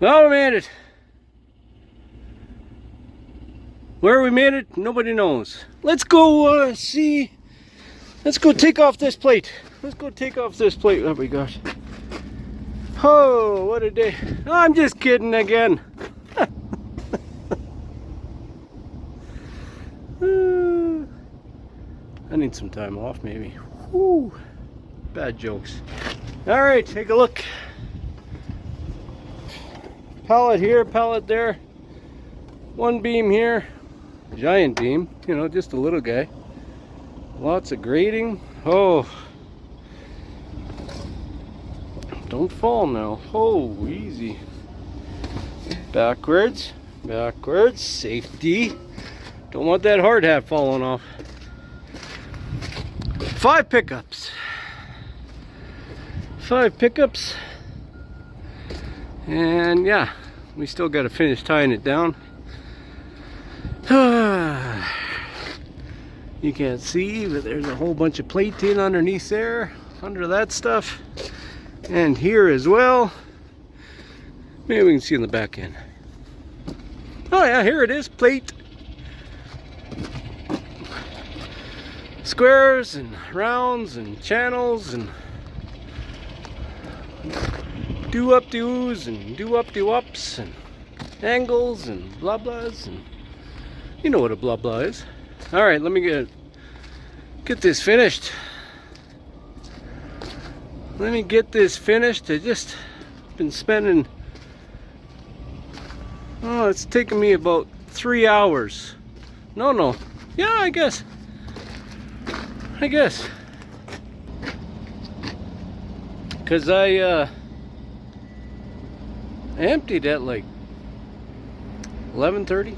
Well, we made it. Where we made it, nobody knows. Let's go see. Let's go take off this plate. Let's go take off this plate. What we got? Oh, what a day. I'm just kidding again. I need some time off maybe. Whew. Bad jokes. Alright, take a look. Pallet here, pallet there. One beam here. Giant beam, you know, just a little guy. Lots of grading. Oh. Don't fall now. Oh, easy. Backwards. Backwards. Safety. Don't want that hard hat falling off. 5 pickups. 5 pickups. And yeah, we still got to finish tying it down. You can't see, but there's a whole bunch of plating underneath there, under that stuff. And here as well. Maybe we can see in the back end. Oh yeah, here it is, plate. Squares and rounds and channels and do-up-dos and do-up-do-ups and angles and blah-blahs, and you know what a blah-blah is. Alright, let me get this finished. Let me get this finished. I just been spending, oh, it's taken me about 3 hours. No. Yeah, I guess. Because I emptied at like 11:30.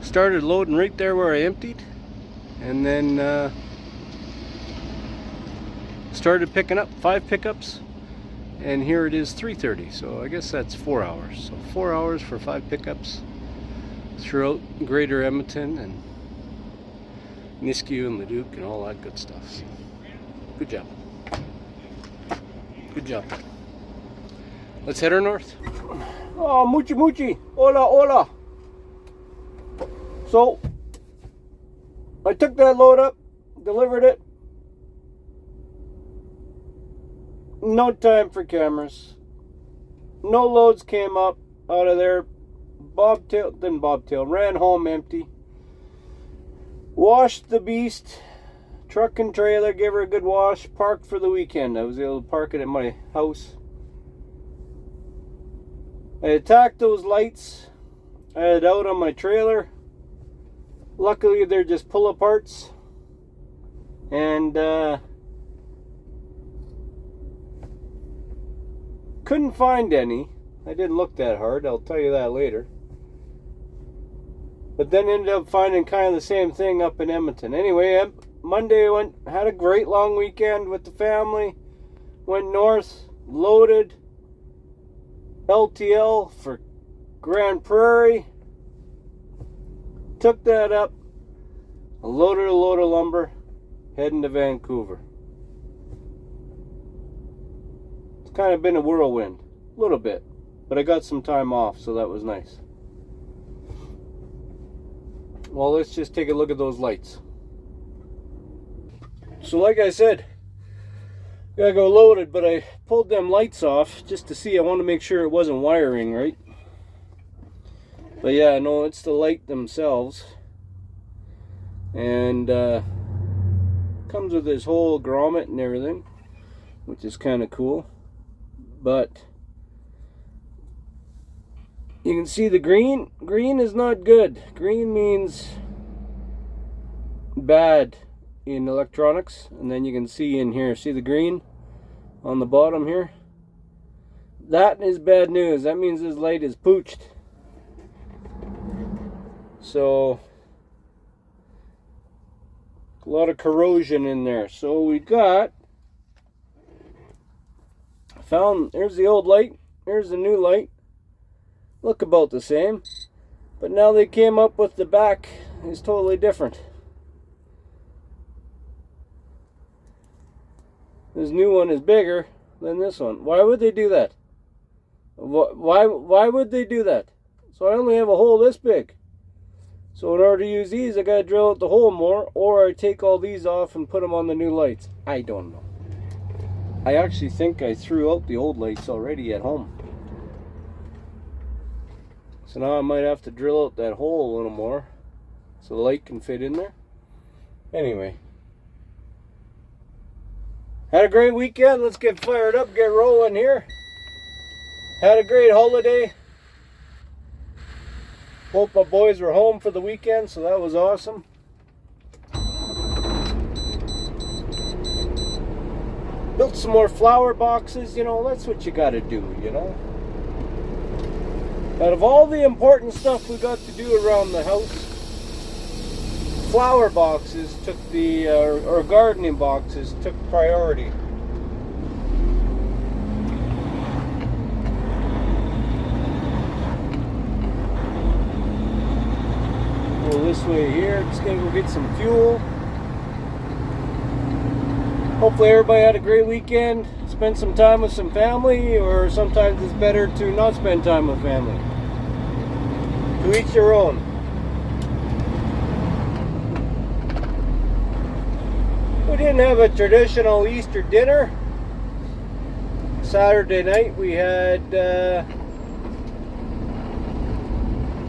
Started loading right there where I emptied. And then started picking up 5 pickups. And here it is 3:30. So I guess that's 4 hours. So 4 hours for 5 pickups throughout Greater Edmonton and Nisku and Leduc and all that good stuff. So, good job. Good job. Let's head her north. Oh, muchi. Hola. So, I took that load up, delivered it. No time for cameras. No loads came up out of there. Ran home empty. Washed the beast, truck and trailer, gave her a good wash, parked for the weekend. I was able to park it at my house. I attacked those lights. I had out on my trailer. Luckily they're just pull-aparts. And couldn't find any. I didn't look that hard, I'll tell you that later. But then ended up finding kind of the same thing up in Edmonton. Anyway, Monday I had a great long weekend with the family. Went north, loaded LTL for Grand Prairie. Took that up, loaded a load of lumber, heading to Vancouver. It's kind of been a whirlwind, a little bit. But I got some time off, so that was nice. Well, let's just take a look at those lights. So like I said, gotta go loaded, but I pulled them lights off just to see. I want to make sure it wasn't wiring right. But yeah, no, it's the light themselves. And comes with this whole grommet and everything, which is kind of cool. But you can see the green. Green is not good. Green means bad in electronics. And then you can see in here, see the green on the bottom here? That is bad news. That means this light is pooched. So, a lot of corrosion in there. So we got, there's the old light, there's the new light. Look about the same, but now they came up with the back is totally different. This new one is bigger than this one. Why would they do that? Why would they do that? So I only have a hole this big. So in order to use these, I gotta drill out the hole more, or I take all these off and put them on the new lights. I don't know. I actually think I threw out the old lights already at home. So now I might have to drill out that hole a little more so the light can fit in there. Anyway. Had a great weekend. Let's get fired up, get rolling here. Had a great holiday. Hope my boys were home for the weekend, so that was awesome. Built some more flower boxes, you know, that's what you gotta do, you know. Out of all the important stuff we got to do around the house, flower boxes took the, or gardening boxes took priority. Go this way here, just gonna go get some fuel. Hopefully everybody had a great weekend, spent some time with some family, or sometimes it's better to not spend time with family. To each their own. We didn't have a traditional Easter dinner. Saturday night we had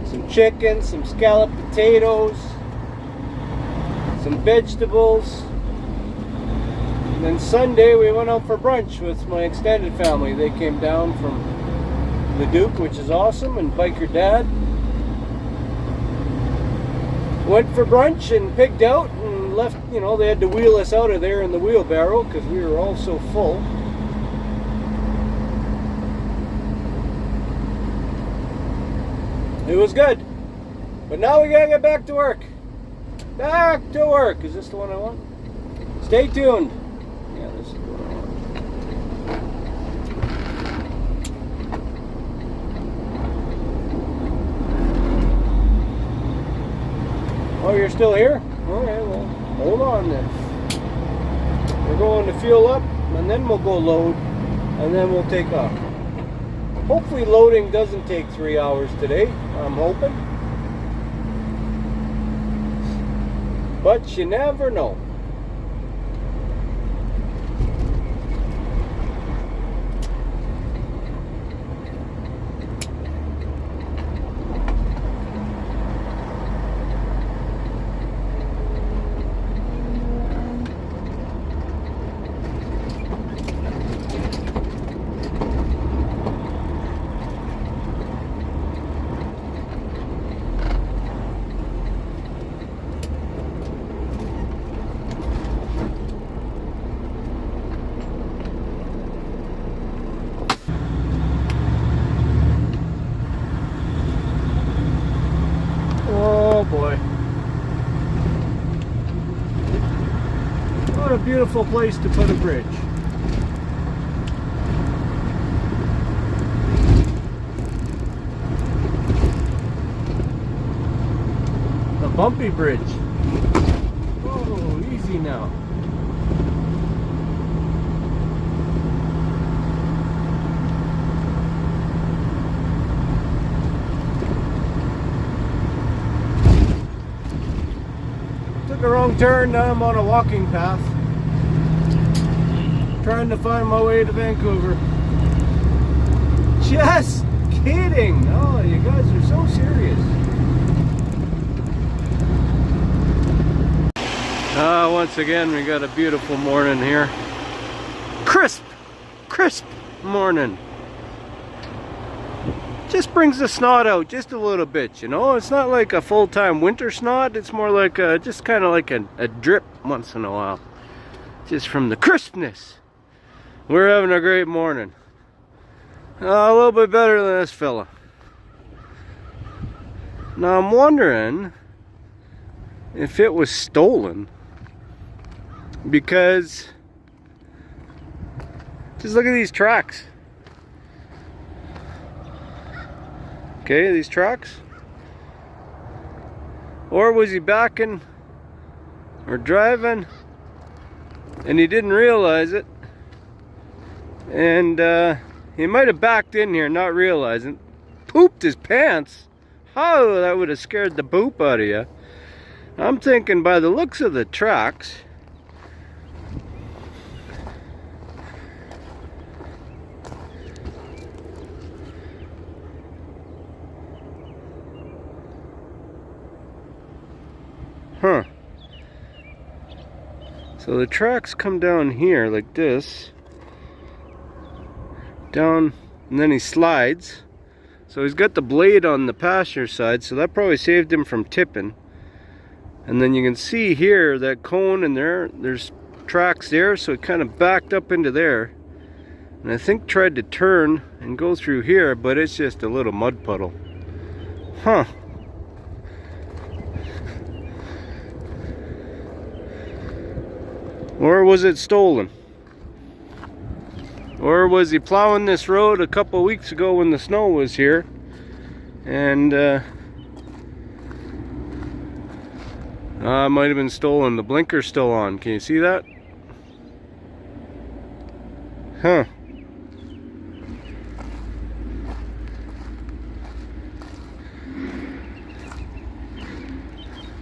some chicken, some scalloped potatoes, some vegetables. And then Sunday we went out for brunch with my extended family. They came down from Leduc, which is awesome, and Biker Dad. Went for brunch and pigged out and left, you know, they had to wheel us out of there in the wheelbarrow because we were all so full. It was good. But now we gotta get back to work. Back to work. Is this the one I want? Stay tuned. Yeah, this is the one I want. Oh, you're still here? Okay, well, hold on then. We're going to fuel up, and then we'll go load, and then we'll take off. Hopefully loading doesn't take 3 hours today, I'm hoping. But you never know. Oh boy. What a beautiful place to put a bridge. The bumpy bridge. Oh, easy now. Took a wrong turn, now I'm on a walking path. Trying to find my way to Vancouver. Just kidding! Oh, you guys are so serious. Once again, we got a beautiful morning here. Crisp morning. Just brings the snot out just a little bit, you know. It's not like a full-time winter snot. It's more like a, just kind of like a drip once in a while. Just from the crispness. We're having a great morning. A little bit better than this fella. Now I'm wondering if it was stolen, because just look at these tracks. Okay, these tracks. Or was he backing or driving and he didn't realize it, and He might have backed in here not realizing. Pooped his pants. Oh, that would have scared the poop out of you. I'm thinking by the looks of the tracks, huh. So the tracks come down here like this. Down, and then he slides. So he's got the blade on the passenger side, so that probably saved him from tipping. And then you can see here that cone, and there's tracks there, so it kind of backed up into there. And I think tried to turn and go through here, but it's just a little mud puddle. Huh. Or was it stolen? Or was he plowing this road a couple weeks ago when the snow was here? And might have been stolen. The blinker's still on. Can you see that? Huh.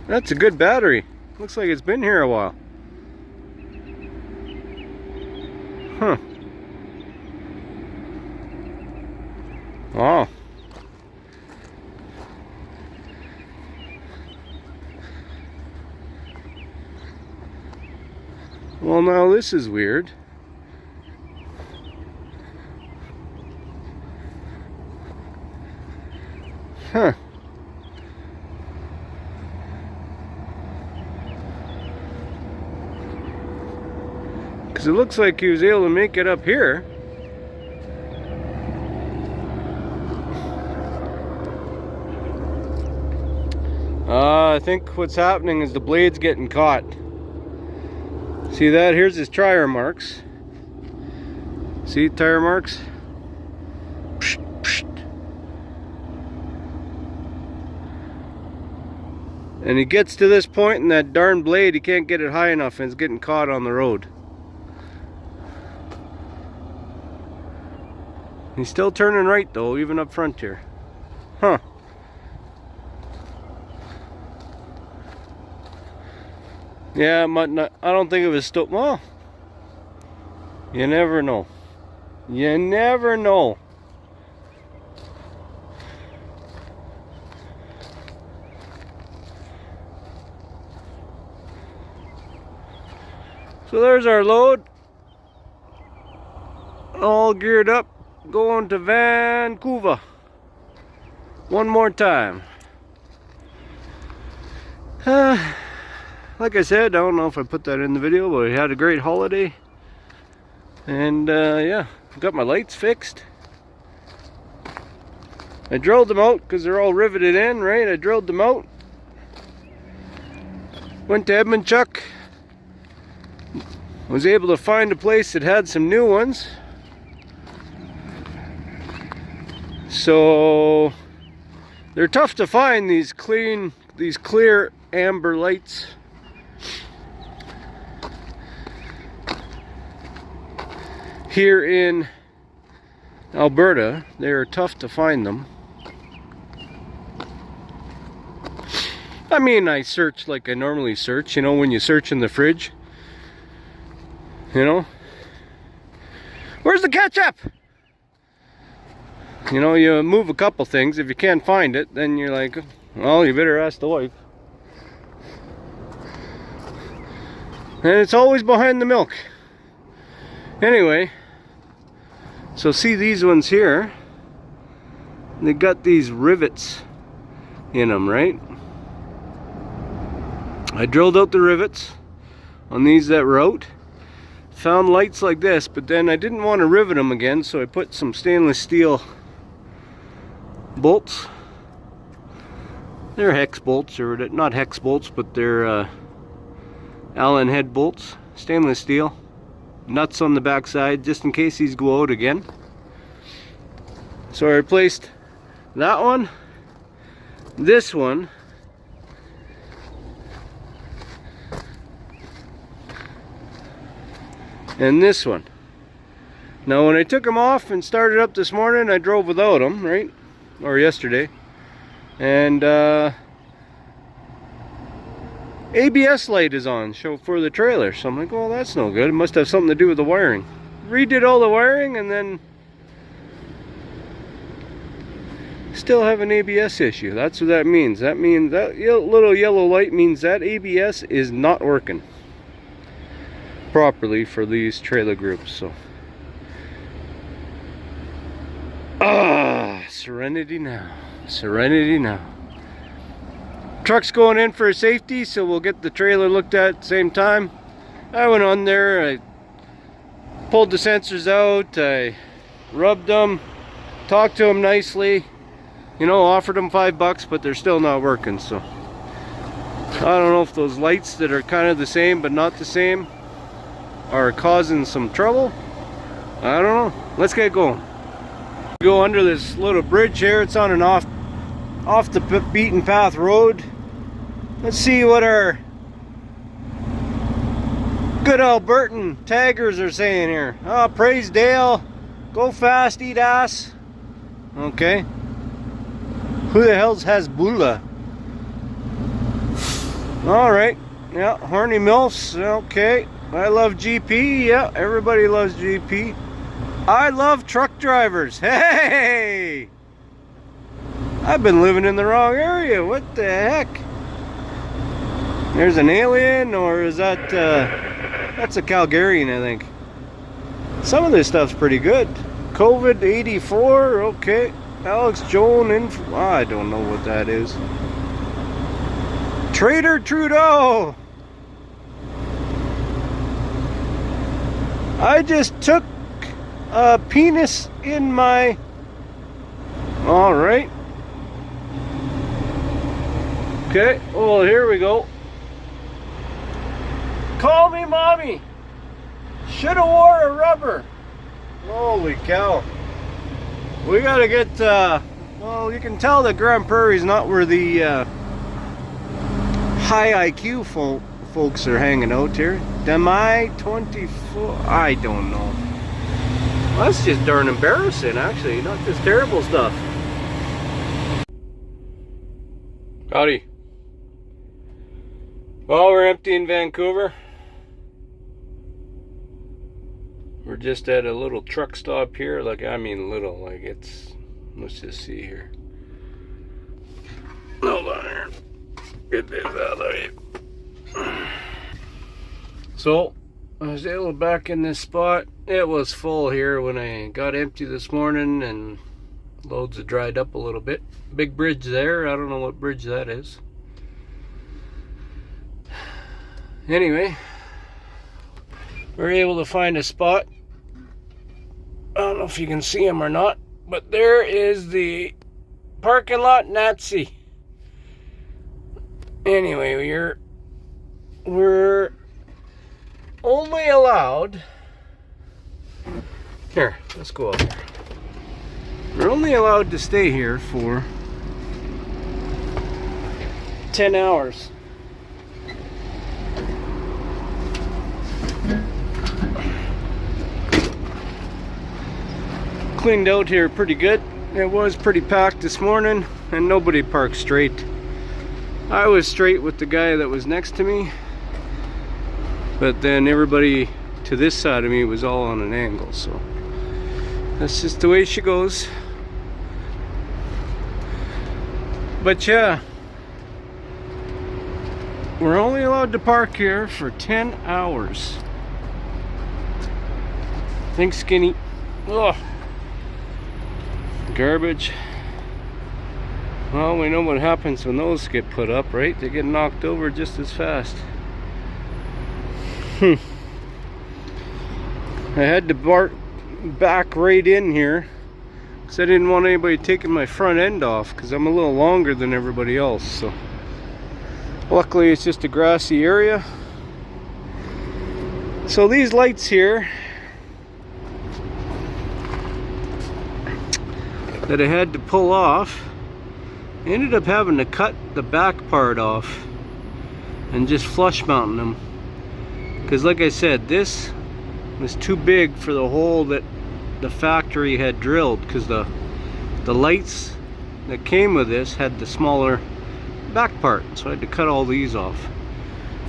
That's a good battery. Looks like it's been here a while. Huh. Oh. Well, now this is weird. Huh. Because it looks like he was able to make it up here. I think what's happening is the blade's getting caught. See that? Here's his tire marks. See tire marks? Psht, psht. And he gets to this point and that darn blade, he can't get it high enough and it's getting caught on the road. He's still turning right though, even up front here. Huh. Yeah, I don't think it was still. Well, you never know. You never know. So there's our load. All geared up, going to Vancouver. One more time. Like I said, I don't know if I put that in the video, but we had a great holiday. And yeah, got my lights fixed. I drilled them out because they're all riveted in, right? I drilled them out. Went to Edmund-Chuck. Was able to find a place that had some new ones. So they're tough to find, these clear amber lights. Here in Alberta, they are tough to find them. I mean, I search like I normally search, you know, when you search in the fridge. You know? Where's the ketchup? You know, you move a couple things. If you can't find it, then you're like, well, you better ask the wife. And it's always behind the milk. Anyway, so see these ones here? They got these rivets in them, right? I drilled out the rivets on these that were out. Found lights like this, but then I didn't want to rivet them again, so I put some stainless steel bolts. They're hex bolts, or not hex bolts, but they're Allen head bolts, stainless steel. Nuts on the back side, just in case these go out again. So I replaced that one, this one, and this one. Now when I took them off and started up this morning, I drove without them, right? Or yesterday. And ABS light is on, show for the trailer. So I'm like, well, that's no good. It must have something to do with the wiring. Redid all the wiring and then still have an ABS issue. That's what that means. That means that little yellow light means that ABS is not working properly for these trailer groups. So serenity now. Serenity now. Truck's going in for a safety, so we'll get the trailer looked at the same time. I went on there, I pulled the sensors out, I rubbed them, talked to them nicely, you know, offered them $5, but they're still not working. So I don't know if those lights that are kind of the same but not the same are causing some trouble. I don't know. Let's get going. Go under this little bridge here. It's on an off the beaten path road. Let's see what our good Albertan taggers are saying here. Oh, praise Dale. Go fast, eat ass. Okay. Who the hell's has Bula? Alright. Yeah, horny milfs. Okay. I love GP. Yeah, everybody loves GP. I love truck drivers. Hey! I've been living in the wrong area. What the heck? There's an alien, or is that that's a Calgarian, I think. Some of this stuff's pretty good. COVID 84, okay. Alex Joan, I don't know what that is. Trader Trudeau. I just took a penis in my... Alright. Okay, well, here we go. Call me mommy. Shoulda wore a rubber. Holy cow. We gotta get, well, you can tell that Grand Prairie's not where the high IQ folks are hanging out here. Am I 24? I don't know. Well, that's just darn embarrassing, actually, not just terrible stuff. Howdy. Well, we're empty in Vancouver. We're just at a little truck stop here. Like, I mean little, like it's, let's just see here. Hold on here. Get this out of the way. So, I was able to back in this spot. It was full here when I got empty this morning, and loads have dried up a little bit. Big bridge there. I don't know what bridge that is. Anyway, we're able to find a spot. I don't know if you can see him or not, but there is the parking lot Nazi. Anyway, we're only allowed... Here, let's go up here. We're only allowed to stay here for 10 hours. Cleaned out here pretty good. It was pretty packed this morning, and nobody parked straight. I was straight with the guy that was next to me, but then everybody to this side of me was all on an angle, so that's just the way she goes. But yeah, we're only allowed to park here for 10 hours. Think skinny. Ugh. Garbage. Well, we know what happens when those get put up, right? They get knocked over just as fast. I had to back right in here because I didn't want anybody taking my front end off, because I'm a little longer than everybody else. So luckily it's just a grassy area. So these lights here that I had to pull off, I ended up having to cut the back part off and just flush mounting them, because like I said, this was too big for the hole that the factory had drilled, because the lights that came with this had the smaller back part, so I had to cut all these off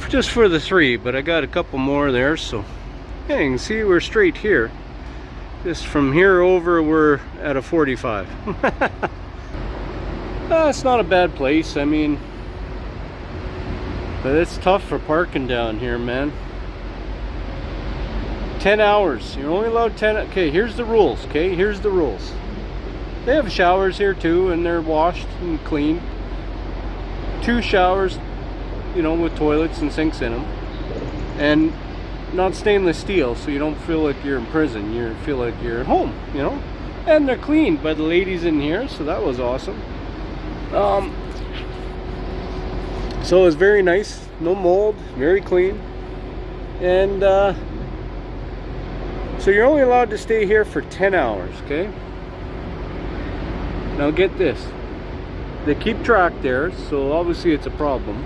just for the 3, but I got a couple more there. So yeah, you can see we're straight here. Just from here over, we're at a 45. It's not a bad place, I mean, but it's tough for parking down here, man. 10 hours, you're only allowed 10. Okay, here's the rules. Okay, here's the rules. They have showers here too, and they're washed and cleaned. 2 showers, you know, with toilets and sinks in them, and not stainless steel, so you don't feel like you're in prison. You feel like you're at home, you know. And they're cleaned by the ladies in here, so that was awesome. So it was very nice, no mold, very clean, and so you're only allowed to stay here for 10 hours. Okay, now get this, they keep track there, so obviously it's a problem,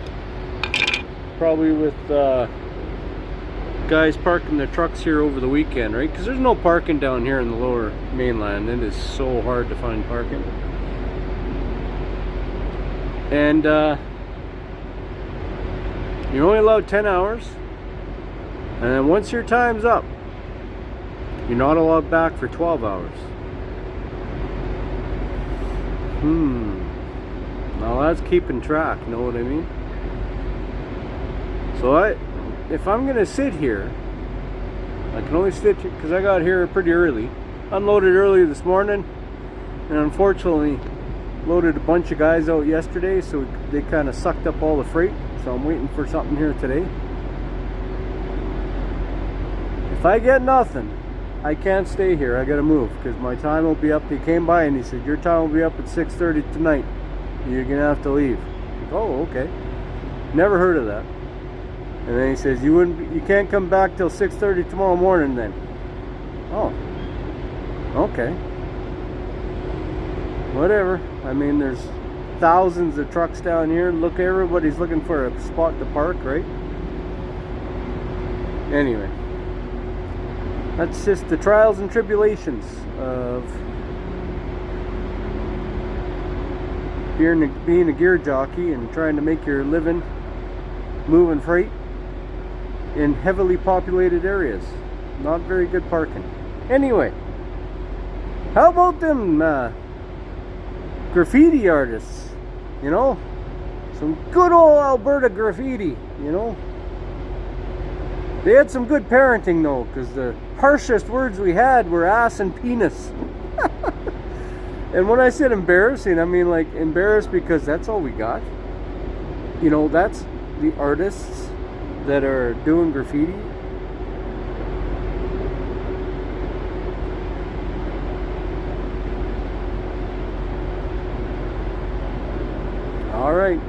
probably with guys parking their trucks here over the weekend, right? Because there's no parking down here in the lower mainland. It is so hard to find parking. And you're only allowed 10 hours, and then once your time's up, you're not allowed back for 12 hours. Now that's keeping track, know what I mean? So if I'm gonna sit here, I can only sit here because I got here pretty early. Unloaded early this morning, and unfortunately loaded a bunch of guys out yesterday, so they kind of sucked up all the freight. So I'm waiting for something here today. If I get nothing, I can't stay here. I gotta move because my time will be up. He came by and he said, your time will be up at 6:30 tonight. You're gonna have to leave. Oh, okay. Never heard of that. And then he says, you can't come back till 6:30 tomorrow morning then. Oh, okay. Whatever. I mean, there's thousands of trucks down here. Look, everybody's looking for a spot to park, right? Anyway, that's just the trials and tribulations of being a gear jockey and trying to make your living moving freight in heavily populated areas. Not very good parking. Anyway, how about them graffiti artists? You know, some good old Alberta graffiti, you know. They had some good parenting though, because the harshest words we had were ass and penis. And when I said embarrassing, I mean like embarrassed because that's all we got. You know, that's the artists that are doing graffiti. All right.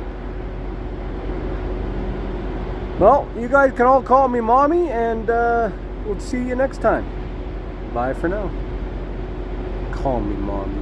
Well, you guys can all call me mommy, and we'll see you next time. Bye for now. Call me mommy.